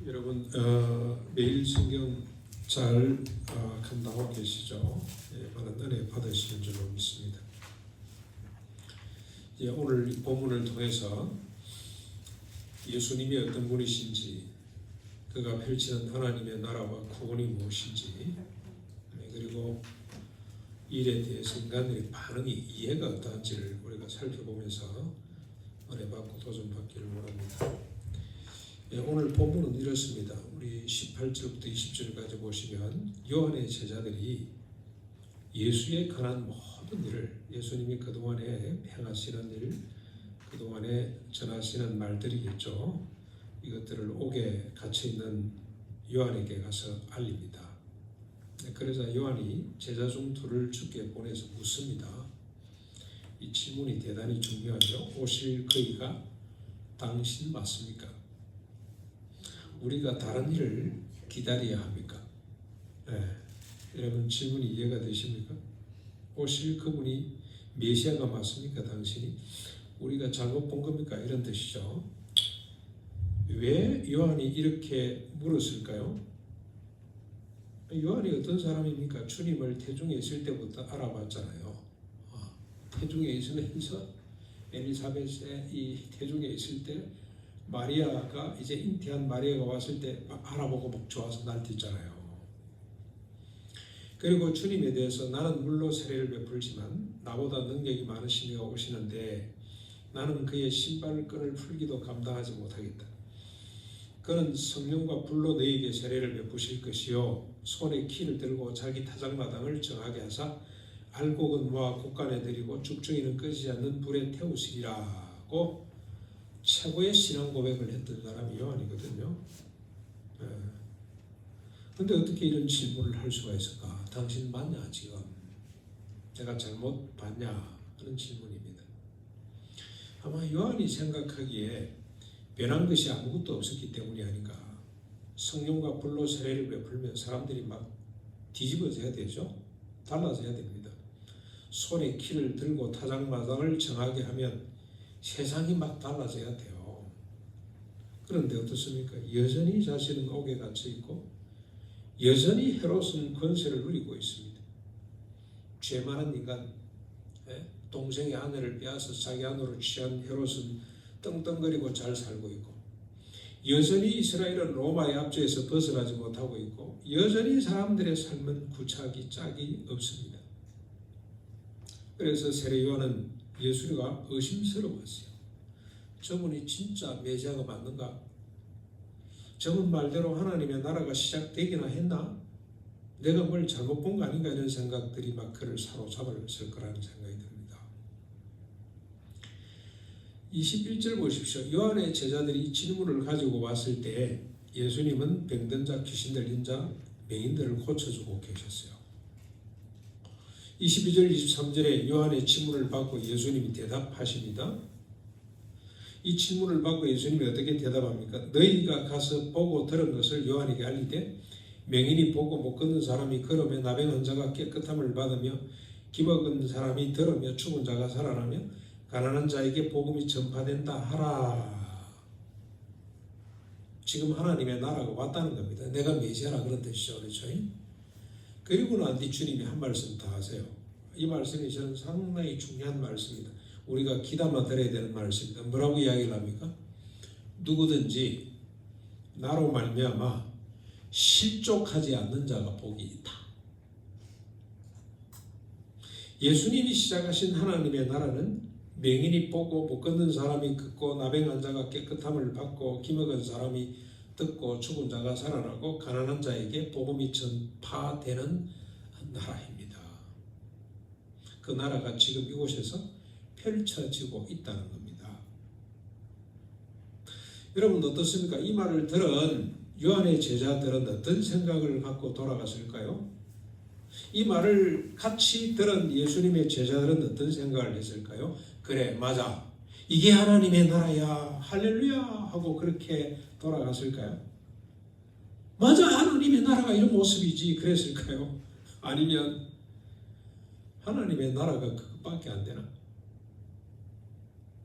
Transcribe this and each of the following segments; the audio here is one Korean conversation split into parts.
여러분 매일 성경 잘 감당하고 계시죠? 많은 은혜 받으시는 줄로 믿습니다. 오늘 본문을 통해서 예수님이 어떤 분이신지, 그가 펼치는 하나님의 나라와 구원이 무엇인지, 그리고 일에 대해서 인간들의 반응이 이해가 어떠한지를 우리가 살펴보면서 은혜 받고 도전받기를 원합니다. 오늘 본문은 이렇습니다. 우리 18절부터 20절까지 보시면 요한의 제자들이 예수에 관한 모든 일을, 예수님이 그동안에 행하시는 일, 그동안에 전하시는 말들이겠죠. 이것들을 옥에 갇혀있는 요한에게 가서 알립니다. 그러자 요한이 제자 중 둘을 주께 보내서 묻습니다. 이 질문이 대단히 중요하죠. 오실 그이가 당신 맞습니까? 우리가 다른 일을 기다려야 합니까? 여러분 질문이 이해가 되십니까? 오실 그분이 메시아가 맞습니까? 당신이? 우리가 잘못 본 겁니까? 이런 뜻이죠. 왜 요한이 이렇게 물었을까요? 요한이 어떤 사람입니까? 주님을 태중에 있을 때부터 알아봤잖아요. 태중에 있으면서 엘리사벳의 이 태중에 있을 때 마리아가 이제 잉태한 마리아가 왔을 때 알아보고 막 좋아서 날뛰잖아요. 그리고 주님에 대해서 나는 물로 세례를 베풀지만 나보다 능력이 많으신 이가 오시는데 나는 그의 신발끈을 풀기도 감당하지 못하겠다. 그는 성령과 불로 너희에게 세례를 베푸실 것이요 손에 키를 들고 자기 타작마당을 정하게 하사 알곡은 모아 곡간에 들이고 죽중이는 끄지 않는 불에 태우시리라고 최고의 신앙 고백을 했던 사람이 요한이거든요. 근데 어떻게 이런 질문을 할 수가 있을까? 당신 맞냐 지금? 내가 잘못 봤냐? 하는 질문입니다. 아마 요한이 생각하기에 변한 것이 아무것도 없었기 때문이 아닌가. 성령과 불로 세례를 베풀면 사람들이 막 뒤집어져야 되죠. 달라져야 됩니다. 손에 키를 들고 타작마당을 정하게 하면 세상이 막 달라져야 돼요. 그런데 어떻습니까? 여전히 자신은 옥에 갇혀 있고 여전히 헤롯은 권세를 누리고 있습니다. 죄 많은 인간, 동생의 아내를 빼앗아 자기 아내로 취한 헤롯은 떵떵거리고 잘 살고 있고 여전히 이스라엘은 로마의 압제에서 벗어나지 못하고 있고 여전히 사람들의 삶은 구차하기 짝이 없습니다. 그래서 세례 요한은 예수가 의심스러웠어요. 저분이 진짜 메시아가 맞는가? 저분 말대로 하나님의 나라가 시작되기나 했나? 내가 뭘 잘못 본 거 아닌가? 이런 생각들이 막 그를 사로잡았을 거라는 생각이 듭니다. 21절 보십시오. 요한의 제자들이 이 질문을 가지고 왔을 때 예수님은 병든 자, 귀신 들린 자, 맹인들을 고쳐주고 계셨어요. 22절, 23절에 요한의 질문을 받고 예수님이 대답하십니다. 이 질문을 받고 예수님이 어떻게 대답합니까? 너희가 가서 보고 들은 것을 요한에게 알리되 맹인이 보고 못 걷는 사람이 걸으며 나병 환자가 깨끗함을 받으며 기먹은 사람이 들으며 죽은 자가 살아나며 가난한 자에게 복음이 전파된다 하라. 지금 하나님의 나라가 왔다는 겁니다. 내가 메시아라 그런 뜻이죠. 그렇죠? 그리고 난 뒤 주님이 한 말씀 더 하세요. 이 말씀이 저는 상당히 중요한 말씀입니다. 우리가 귀담아 들어야 되는 말씀입니다. 뭐라고 이야기를 합니까? 누구든지 나로 말미암아 실족하지 않는 자가 복이 있다. 예수님이 시작하신 하나님의 나라는 맹인이 보고 못 걷는 사람이 걷고 나병 환자가 깨끗함을 받고 기먹은 사람이 듣고 죽은 자가 살아나고 가난한 자에게 복음이 전파되는 나라입니다. 그 나라가 지금 이곳에서 펼쳐지고 있다는 겁니다. 여러분 어떻습니까? 이 말을 들은 요한의 제자들은 어떤 생각을 갖고 돌아갔을까요? 이 말을 같이 들은 예수님의 제자들은 어떤 생각을 했을까요? 그래, 맞아. 이게 하나님의 나라야. 할렐루야 하고 그렇게 돌아갔을까요? 맞아, 하나님의 나라가 이런 모습이지 그랬을까요? 아니면 하나님의 나라가 그것밖에 안 되나?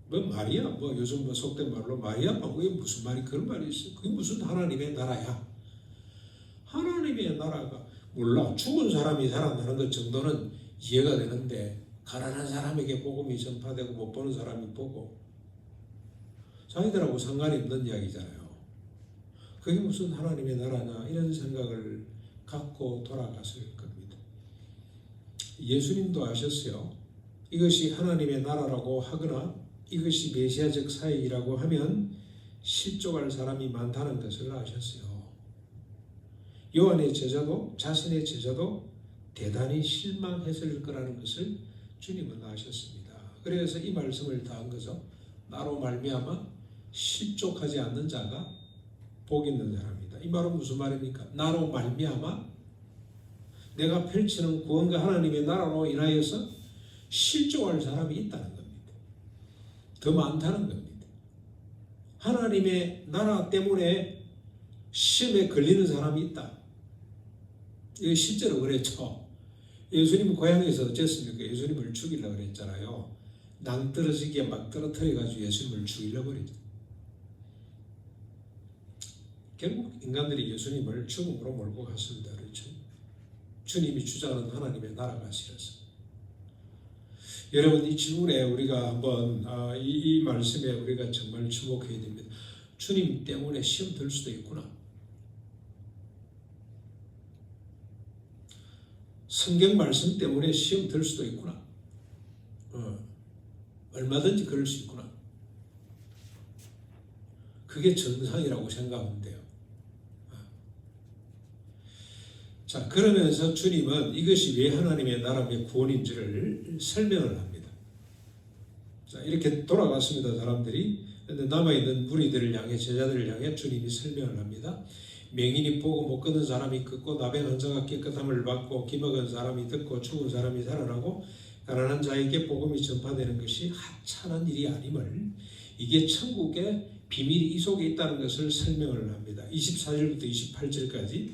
뭐 말이야? 뭐 요즘 뭐 속된 말로 말이야? 그게 무슨 말이 그런 말이 있어? 그게 무슨 하나님의 나라야? 하나님의 나라가 몰라. 죽은 사람이 살아나는 것 정도는 이해가 되는데 가난한 사람에게 복음이 전파되고 못 보는 사람이 보고 자기들하고 상관이 없는 이야기잖아요. 그게 무슨 하나님의 나라냐 이런 생각을 갖고 돌아갔을 겁니다. 예수님도 아셨어요. 이것이 하나님의 나라라고 하거나 이것이 메시아적 사역이라고 하면 실족할 사람이 많다는 것을 아셨어요. 요한의 제자도 자신의 제자도 대단히 실망했을 거라는 것을 주님은 아셨습니다. 그래서 이 말씀을 다 한 거죠. 나로 말미암아 실족하지 않는 자가 복 있는 자랍니다. 이 말은 무슨 말입니까? 나로 말미암아 내가 펼치는 구원과 하나님의 나라로 인하여서 실족할 사람이 있다는 겁니다. 더 많다는 겁니다. 하나님의 나라 때문에 시험에 걸리는 사람이 있다. 이거 실제로 그랬죠. 예수님 고향에서 어쨌습니까? 예수님을 죽이려고 그랬잖아요. 낭떠러지게 막 떨어뜨려가지고 예수님을 죽이려고 그랬죠. 결국 인간들이 예수님을 죽음으로 몰고 갔습니다. 그렇죠? 주님이 주장하는 하나님의 나라가 싫어서. 여러분 이 질문에 우리가 한번 이 말씀에 우리가 정말 주목해야 됩니다. 주님 때문에 시험 들 수도 있구나. 성경 말씀 때문에 시험 들 수도 있구나. 얼마든지 그럴 수 있구나. 그게 정상이라고 생각하면 돼요. 자, 그러면서 주님은 이것이 왜 하나님의 나라의 구원인지를 설명을 합니다. 자, 이렇게 돌아갔습니다. 사람들이. 근데 남아있는 무리들을 향해, 제자들을 향해 주님이 설명을 합니다. 맹인이 보고 못 걷는 사람이 걷고 나병한 자가 깨끗함을 받고 기먹은 사람이 듣고 죽은 사람이 살아나고 가난한 자에게 복음이 전파되는 것이 하찮은 일이 아님을 이게 천국의 비밀이 이 속에 있다는 것을 설명을 합니다. 24절부터 28절까지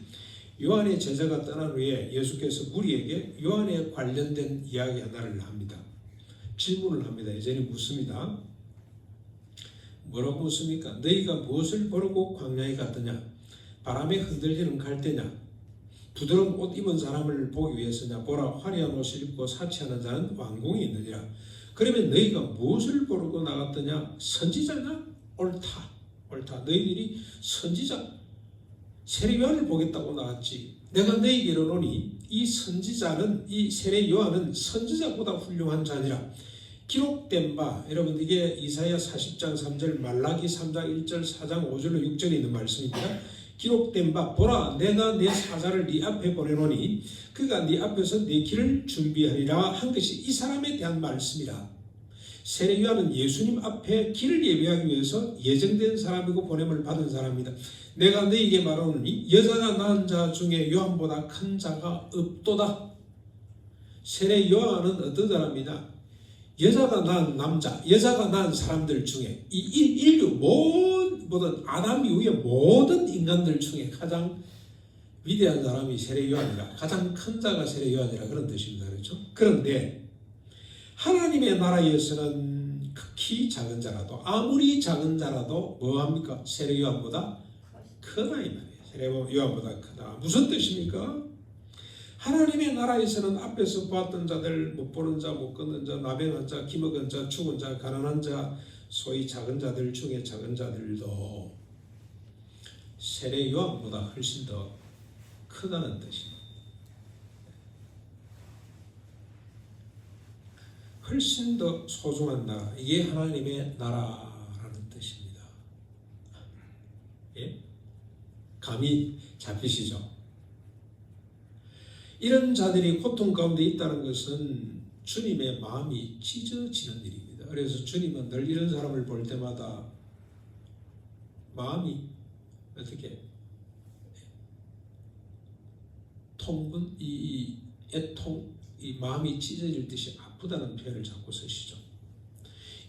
요한의 제자가 떠난 후에 예수께서 무리에게 요한에 관련된 이야기 하나를 합니다. 질문을 합니다. 이제는 묻습니다. 뭐라고 묻습니까? 너희가 무엇을 보려고 광야에 갔더냐? 바람에 흔들리는 갈대냐? 부드러운 옷 입은 사람을 보기 위해서냐? 보라, 화려한 옷을 입고 사치하는 자는 왕궁이 있느니라. 그러면 너희가 무엇을 보려고 나갔더냐? 선지자냐? 옳다. 너희들이 선지자 세례 요한을 보겠다고 나갔지. 내가 너희에게 이르노니 이 선지자는, 이 세례 요한은 선지자보다 훌륭한 자니라. 기록된 바, 여러분 이게 이사야 40장 3절, 말라기 3장 1절, 4장 5절로 6절에 있는 말씀입니다. 기록된 바, 보라 내가 내 사자를 네 앞에 보내노니 그가 네 앞에서 네 길을 준비하리라 한 것이 이 사람에 대한 말씀이라. 세례 요한은 예수님 앞에 길을 예비하기 위해서 예정된 사람이고 보냄을 받은 사람입니다. 내가 너에게 말하노니 여자가 낳은 자 중에 요한보다 큰 자가 없도다. 세례 요한은 어떤 사람이냐? 여자가 낳은 남자, 여자가 낳은 사람들 중에 이 인류 모든 아담 이후의 모든 인간들 중에 가장 위대한 사람이 세례 요한이라, 가장 큰 자가 세례 요한이라 그런 뜻입니다. 그렇죠? 그런데 하나님의 나라에서는 극히 작은 자라도, 아무리 작은 자라도 뭐합니까? 세례 요한보다 크다 이 말이에요. 세례 요한보다 크다. 무슨 뜻입니까? 하나님의 나라에서는 앞에서 보았던 자들, 못 보는 자, 못 걷는 자, 나병한 자, 기먹은 자, 죽은 자, 가난한 자, 소위 작은 자들 중에 작은 자들도 세례 요한보다 훨씬 더 크다는 뜻입니다. 훨씬 더 소중한 나라, 이게 하나님의 나라라는 뜻입니다. 예? 감이 잡히시죠? 이런 자들이 고통 가운데 있다는 것은 주님의 마음이 찢어지는 일입니다. 그래서 주님은 늘 이런 사람을 볼 때마다 마음이 어떻게 통분, 이 애통, 이 마음이 찢어질 듯이 아프다는 표현을 자꾸 쓰시죠.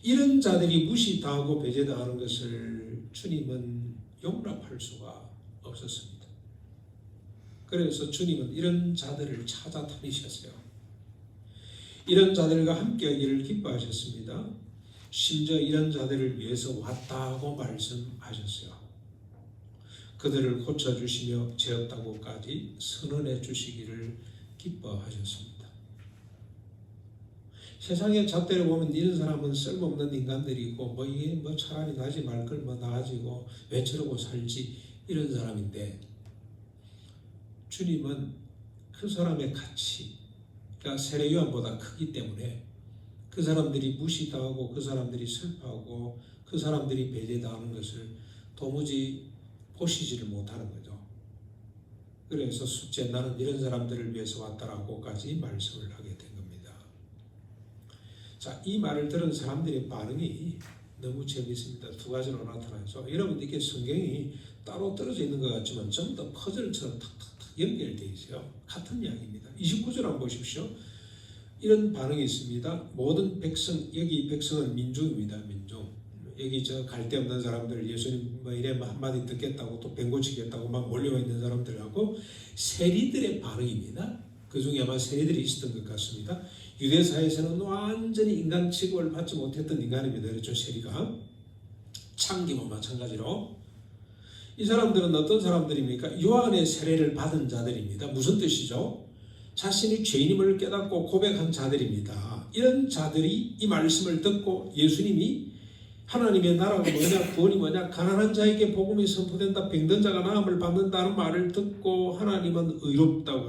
이런 자들이 무시당하고 배제당하는 것을 주님은 용납할 수가 없었습니다. 그래서 주님은 이런 자들을 찾아 다니셨어요. 이런 자들과 함께하기를 기뻐하셨습니다. 심지어 이런 자들을 위해서 왔다고 말씀하셨어요. 그들을 고쳐주시며 죄 없다고까지 선언해 주시기를 기뻐하셨습니다. 세상의 잣대를 보면 이런 사람은 쓸모없는 인간들이고 이게 차라리 나지 말 걸 나아지고 왜 저러고 살지 이런 사람인데, 주님은 그 사람의 가치가 세례요한보다 크기 때문에 그 사람들이 무시당하고 그 사람들이 슬퍼하고 그 사람들이 배제당하는 것을 도무지 보시지를 못하는 거죠. 그래서 숫째 나는 이런 사람들을 위해서 왔다라고까지 말씀을 하게 된 겁니다. 자, 이 말을 들은 사람들의 반응이 너무 재미있습니다. 두 가지로 나타나서 여러분들께 성경이 따로 떨어져 있는 것 같지만 전부 다 퍼즐처럼 탁탁탁 연결되어 있어요. 같은 이야기입니다. 29절 한번 보십시오. 이런 반응이 있습니다. 모든 백성, 여기 백성은 민중입니다. 민중. 여기 갈데 없는 사람들, 예수님 이래 한마디 듣겠다고 또 뱅고치겠다고 막 몰려와 있는 사람들하고 세리들의 반응입니다. 그 중에 아마 세리들이 있었던 것 같습니다. 유대사에서는 완전히 인간 취급을 받지 못했던 인간입니다. 그렇죠? 세리가. 창기도 마찬가지로. 이 사람들은 어떤 사람들입니까? 요한의 세례를 받은 자들입니다. 무슨 뜻이죠? 자신이 죄인임을 깨닫고 고백한 자들입니다. 이런 자들이 이 말씀을 듣고 예수님이 하나님의 나라가 뭐냐, 구원이 뭐냐, 가난한 자에게 복음이 선포된다, 병든 자가 나음을 받는다는 말을 듣고 하나님은 의롭다고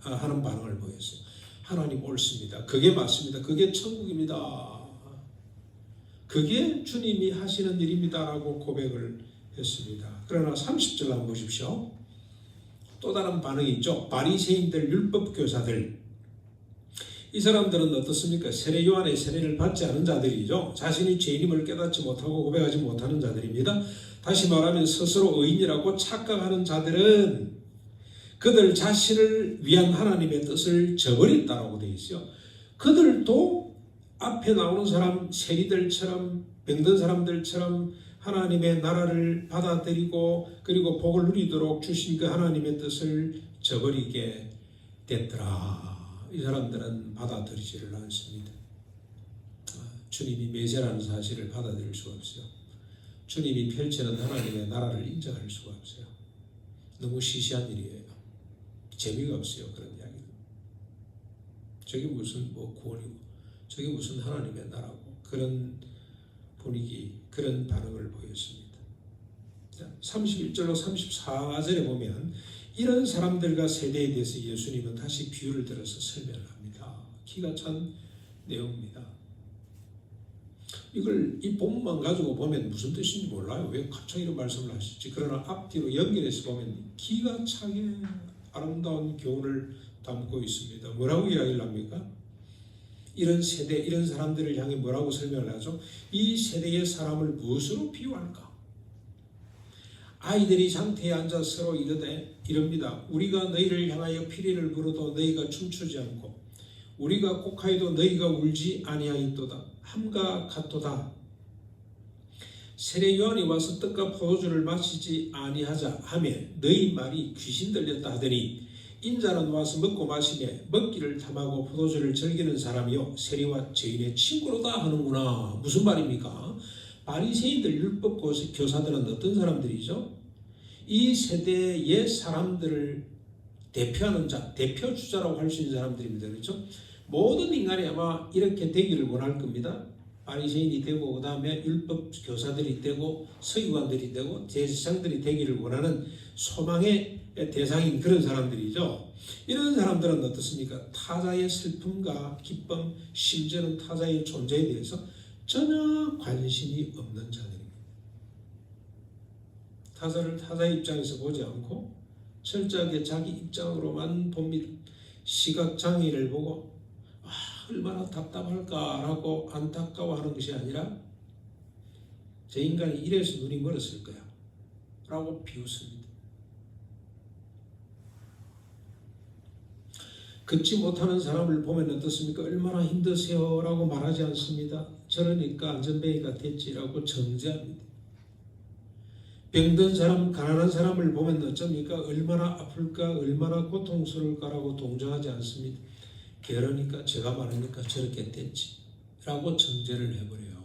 하는 반응을 보였어요. 하나님 옳습니다. 그게 맞습니다. 그게 천국입니다. 그게 주님이 하시는 일입니다 라고 고백을 했습니다. 그러나 30절 한번 보십시오. 또 다른 반응이 있죠. 바리새인들, 율법교사들. 이 사람들은 어떻습니까? 세례 요한의 세례를 받지 않은 자들이죠. 자신이 죄인임을 깨닫지 못하고 고백하지 못하는 자들입니다. 다시 말하면 스스로 의인이라고 착각하는 자들은 그들 자신을 위한 하나님의 뜻을 저버렸다고 되어 있어요. 그들도 앞에 나오는 사람, 세리들처럼 병든 사람들처럼 하나님의 나라를 받아들이고 그리고 복을 누리도록 주신 그 하나님의 뜻을 저버리게 됐더라. 이 사람들은 받아들이지를 않습니다. 주님이 메시아라는 사실을 받아들일 수가 없어요. 주님이 펼치는 하나님의 나라를 인정할 수가 없어요. 너무 시시한 일이에요. 재미가 없어요. 그런 이야기는. 저게 무슨 구원이고 저게 무슨 하나님의 나라고, 그런 분위기, 그런 반응을 보였습니다. 31절로 34절에 보면 이런 사람들과 세대에 대해서 예수님은 다시 비유를 들어서 설명을 합니다. 기가 찬 내용입니다. 이 본문만 가지고 보면 무슨 뜻인지 몰라요. 왜 갑자기 이런 말씀을 하실지. 그러나 앞뒤로 연결해서 보면 기가 차게 아름다운 교훈을 담고 있습니다. 뭐라고 이야기를 합니까? 이런 세대, 이런 사람들을 향해 뭐라고 설명을 하죠? 이 세대의 사람을 무엇으로 비유할까? 아이들이 장태에 앉아 서로 이럽니다. 우리가 너희를 향하여 피리를 부르도 너희가 춤추지 않고 우리가 곡하여도 너희가 울지 아니하였도다. 함과 같도다. 세례 요한이 와서 떡과 포도주를 마시지 아니하자 하며 너희 말이 귀신 들렸다 하더니 인자는 와서 먹고 마시며 먹기를 탐하고 포도주를 즐기는 사람이요 세리와 죄인의 친구로다 하는구나. 무슨 말입니까? 바리새인들, 율법 교사들은 어떤 사람들이죠? 이 세대의 사람들을 대표하는 자, 대표주자라고 할 수 있는 사람들입니다. 그렇죠? 모든 인간이 아마 이렇게 되기를 원할 겁니다. 바리새인이 되고 그 다음에 율법 교사들이 되고 서기관들이 되고 제사장들이 되기를 원하는 소망의 대상인 그런 사람들이죠. 이런 사람들은 어떻습니까? 타자의 슬픔과 기쁨, 심지어는 타자의 존재에 대해서 전혀 관심이 없는 자들입니다. 타자를 타자의 입장에서 보지 않고 철저하게 자기 입장으로만 봅니다. 시각장애를 보고 얼마나 답답할까라고 안타까워하는 것이 아니라 저 인간이 이래서 눈이 멀었을 거야 라고 비웃습니다. 걷지 못하는 사람을 보면 어떻습니까? 얼마나 힘드세요? 라고 말하지 않습니다. 저러니까 안전뱅이가 됐지라고 정죄합니다. 병든 사람, 가난한 사람을 보면 어쩝니까? 얼마나 아플까? 얼마나 고통스러울까라고 동정하지 않습니다. 그러니까 제가 많으니까 저렇게 됐지 라고 정죄를 해버려요.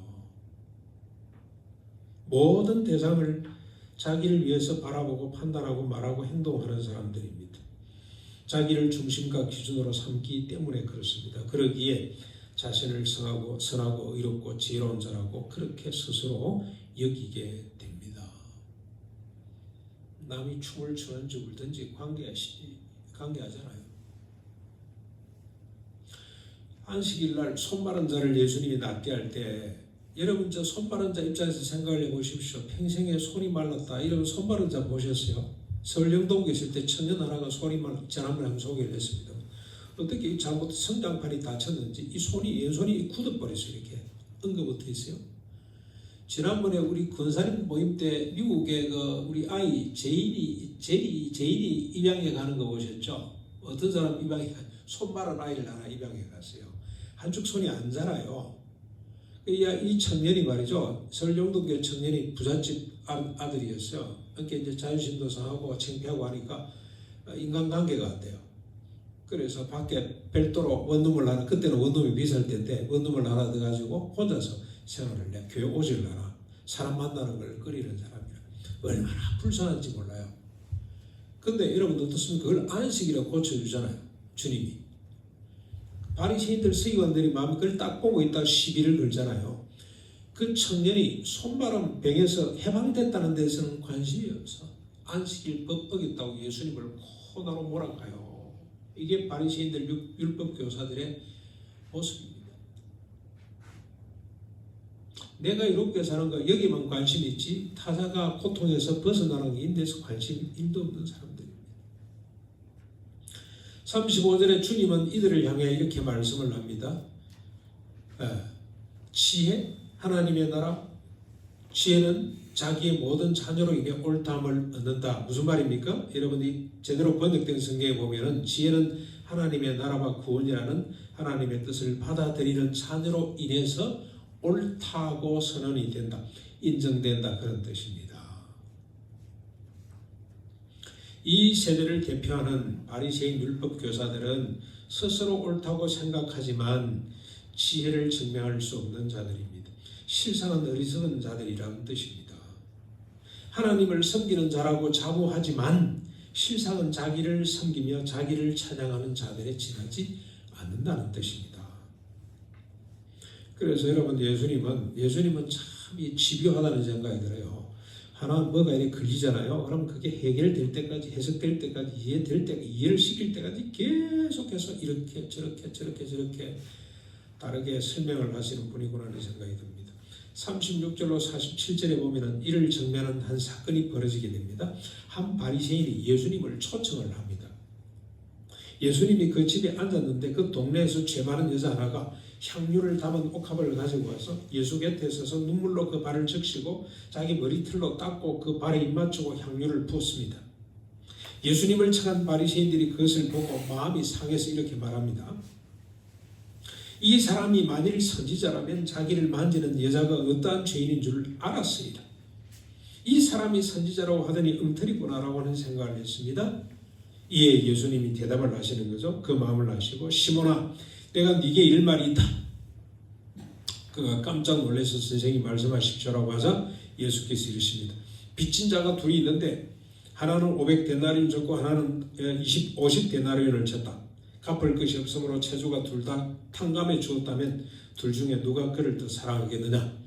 모든 대상을 자기를 위해서 바라보고 판단하고 말하고 행동하는 사람들입니다. 자기를 중심과 기준으로 삼기 때문에 그렇습니다. 그러기에 자신을 선하고 의롭고 지혜로운 자라고 그렇게 스스로 여기게 됩니다. 남이 춤을 추는지 울든지 관계하잖아요. 안식일 날 손마른 자를 예수님이 낫게 할 때 여러분 저 손마른 자 입장에서 생각을 해보십시오. 평생에 손이 말랐다 이러면 손마른 자 보셨어요? 서울 영동 계실 때 청년 하나가 손이 말랐다 지난번에 한번 소개를 했습니다. 어떻게 잘못 성장판이 다쳤는지 이 손이 왼손이 굳어버렸어요. 이렇게 엉겨붙어 있어요. 지난번에 우리 군사님 모임 때 미국에 우리 아이 제인이 입양해 가는 거 보셨죠? 어떤 사람 손 마른 아이를 하나 입양해 갔어요. 한쪽 손이 안 자라요. 이 청년이 말이죠. 서울 영동교회 청년이 부잣집 아들이었어요. 그러니까 이제 자존심도 상하고 창피하고 하니까 인간관계가 안 돼요. 그래서 밖에 별도로 원룸을 하나, 그때는 원룸이 비쌀 때인데 원룸을 하나 넣어가지고 혼자서 생활을 해. 교회 오질 않아. 사람 만나는 걸 꺼리는 사람이라. 얼마나 불쌍한지 몰라요. 근데 여러분 어떻습니까? 그걸 안식이라고 고쳐주잖아요. 주님이. 바리새인들 서기관들이 마음이 그걸 딱 보고 있다가 시비를 걸잖아요. 그 청년이 손바람 병에서 해방됐다는 데서는 관심이 없어. 안식일법 어겼다고 예수님을 코나로 몰아가요. 이게 바리새인들 율법 교사들의 모습입니다. 내가 이롭게 사는 거 여기만 관심 있지 타자가 고통에서 벗어나는 게 인데서 관심 1도 없는 사람들입니다. 35절에 주님은 이들을 향해 이렇게 말씀을 합니다. 지혜, 하나님의 나라, 지혜는 자기의 모든 자녀로 인해 옳다함을 얻는다. 무슨 말입니까? 여러분이 제대로 번역된 성경에 보면은 지혜는 하나님의 나라와 구원이라는 하나님의 뜻을 받아들이는 자녀로 인해서 옳다고 선언이 된다. 인정된다. 그런 뜻입니다. 이 세대를 대표하는 바리새인 율법 교사들은 스스로 옳다고 생각하지만 지혜를 증명할 수 없는 자들입니다. 실상은 어리석은 자들이라는 뜻입니다. 하나님을 섬기는 자라고 자부하지만 실상은 자기를 섬기며 자기를 찬양하는 자들에 지나지 않는다는 뜻입니다. 그래서 여러분 예수님은 참 집요하다는 생각이 들어요. 하나 뭐가 이렇게 걸리잖아요. 그럼 그게 해결될 때까지 해석될 때까지 이해될 때까지 이해를 시킬 때까지 계속해서 이렇게 저렇게 다르게 설명을 하시는 분이구나 하는 생각이 듭니다. 36절로 47절에 보면은 이를 정면한 한 사건이 벌어지게 됩니다. 한 바리새인이 예수님을 초청을 합니다. 예수님이 그 집에 앉았는데 그 동네에서 죄 많은 여자 하나가 향유를 담은 옥합을 가지고 와서 예수 곁에 서서 눈물로 그 발을 적시고 자기 머리털로 닦고 그 발에 입맞추고 향유를 부었습니다. 예수님을 청한 바리새인들이 그것을 보고 마음이 상해서 이렇게 말합니다. 이 사람이 만일 선지자라면 자기를 만지는 여자가 어떠한 죄인인 줄 알았습니다. 이 사람이 선지자라고 하더니 엉터리구나라고 하는 생각을 했습니다. 이에 예수님이 대답을 하시는 거죠. 그 마음을 아시고 시몬아 내가 네게 이를 말이 있다. 그가 깜짝 놀라서 선생님이 말씀하십시오라고 하자 예수께서 이르십니다. 빚진 자가 둘이 있는데 하나는 500데나리온 졌고 하나는 50데나리온을 졌다. 갚을 것이 없으므로 채주가 둘 다 탕감해 주었다면 둘 중에 누가 그를 더 사랑하겠느냐.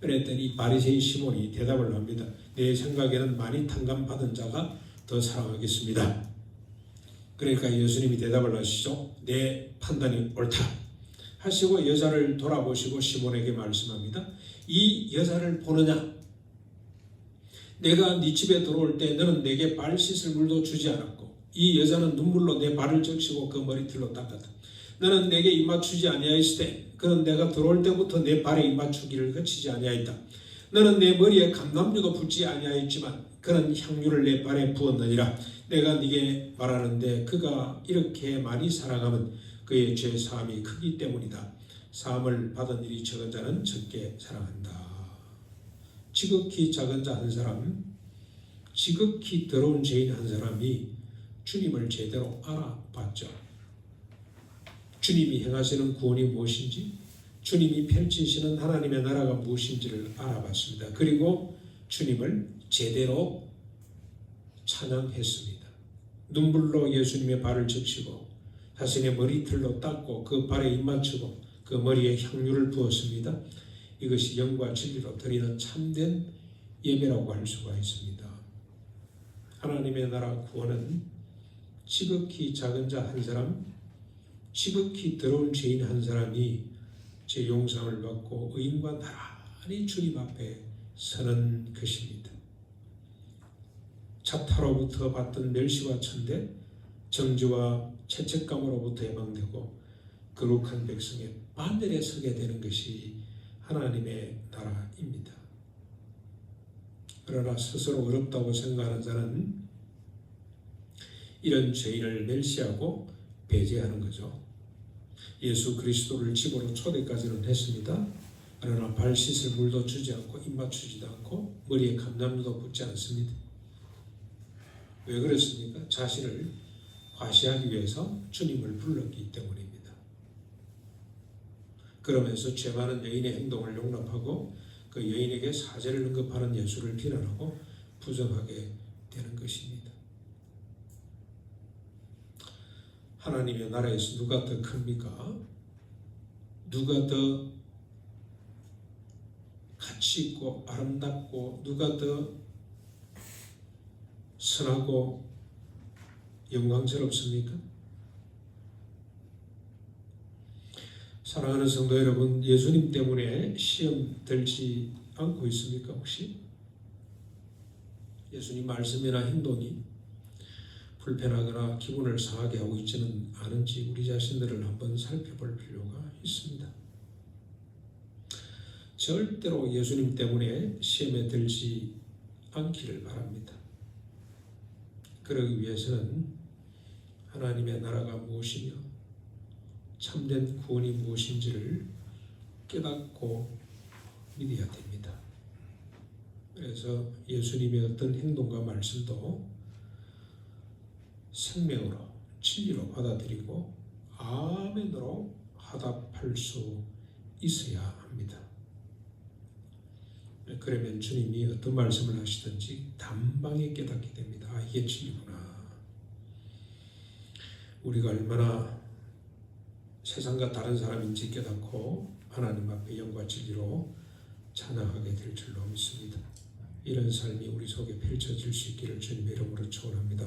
그랬더니 바리새인 시몬이 대답을 합니다. 내 생각에는 많이 탕감받은 자가 더 사랑하겠습니다. 그러니까 예수님이 대답을 하시죠. 내 판단이 옳다 하시고 여자를 돌아보시고 시몬에게 말씀합니다. 이 여자를 보느냐? 내가 네 집에 들어올 때 너는 내게 발 씻을 물도 주지 않았고 이 여자는 눈물로 내 발을 적시고 그 머리털로 닦았다. 너는 내게 입맞추지 아니하였을 때 그는 내가 들어올 때부터 내 발에 입맞추기를 그치지 아니하였다. 너는 내 머리에 감람류도 붓지 아니하였지만 그는 향유를 내 발에 부었느니라. 내가 네게 말하는데 그가 이렇게 많이 사랑하면 그의 죄 사함이 크기 때문이다. 사함을 받은 일이 적은 자는 적게 사랑한다. 지극히 작은 자 한 사람, 지극히 더러운 죄인 한 사람이 주님을 제대로 알아봤죠. 주님이 행하시는 구원이 무엇인지, 주님이 펼치시는 하나님의 나라가 무엇인지를 알아봤습니다. 그리고 주님을 제대로 찬양했습니다. 눈물로 예수님의 발을 적시고 자신의 머리털로 닦고 그 발에 입맞추고 그 머리에 향유를 부었습니다. 이것이 영과 진리로 드리는 참된 예배라고 할 수가 있습니다. 하나님의 나라 구원은 지극히 작은 자 한 사람, 지극히 더러운 죄인 한 사람이 제 용서를 받고 의인과 나란히 주님 앞에 서는 것입니다. 자타로부터 받던 멸시와 천대, 정죄와 죄책감으로부터 해방되고 거룩한 백성의 반열에 서게 되는 것이 하나님의 나라입니다. 그러나 스스로 어렵다고 생각하는 자는 이런 죄인을 멸시하고 배제하는 거죠. 예수 그리스도를 집으로 초대까지는 했습니다. 그러나 발 씻을 물도 주지 않고 입 맞추지도 않고 머리에 감람도 붙지 않습니다. 왜 그렇습니까? 자신을 과시하기 위해서 주님을 불렀기 때문입니다. 그러면서 죄 많은 여인의 행동을 용납하고 그 여인에게 사죄를 언급하는 예수를 비난하고 부정하게 되는 것입니다. 하나님의 나라에서 누가 더 큽니까? 누가 더 가치 있고 아름답고 누가 더 선하고 영광스럽습니까? 사랑하는 성도 여러분, 예수님 때문에 시험 들지 않고 있습니까? 혹시 예수님 말씀이나 행동이 불편하거나 기분을 상하게 하고 있지는 않은지 우리 자신들을 한번 살펴볼 필요가 있습니다. 절대로 예수님 때문에 시험에 들지 않기를 바랍니다. 그러기 위해서는 하나님의 나라가 무엇이며 참된 구원이 무엇인지를 깨닫고 믿어야 됩니다. 그래서 예수님의 어떤 행동과 말씀도 생명으로 진리로 받아들이고 아멘으로 화답할 수 있어야 합니다. 그러면 주님이 어떤 말씀을 하시든지 단방에 깨닫게 됩니다. 아, 이게 진리구나. 우리가 얼마나 세상과 다른 사람인지 깨닫고 하나님 앞에 영과 진리로 찬양하게 될 줄로 믿습니다. 이런 삶이 우리 속에 펼쳐질 수 있기를 주님의 이름으로 축원합니다.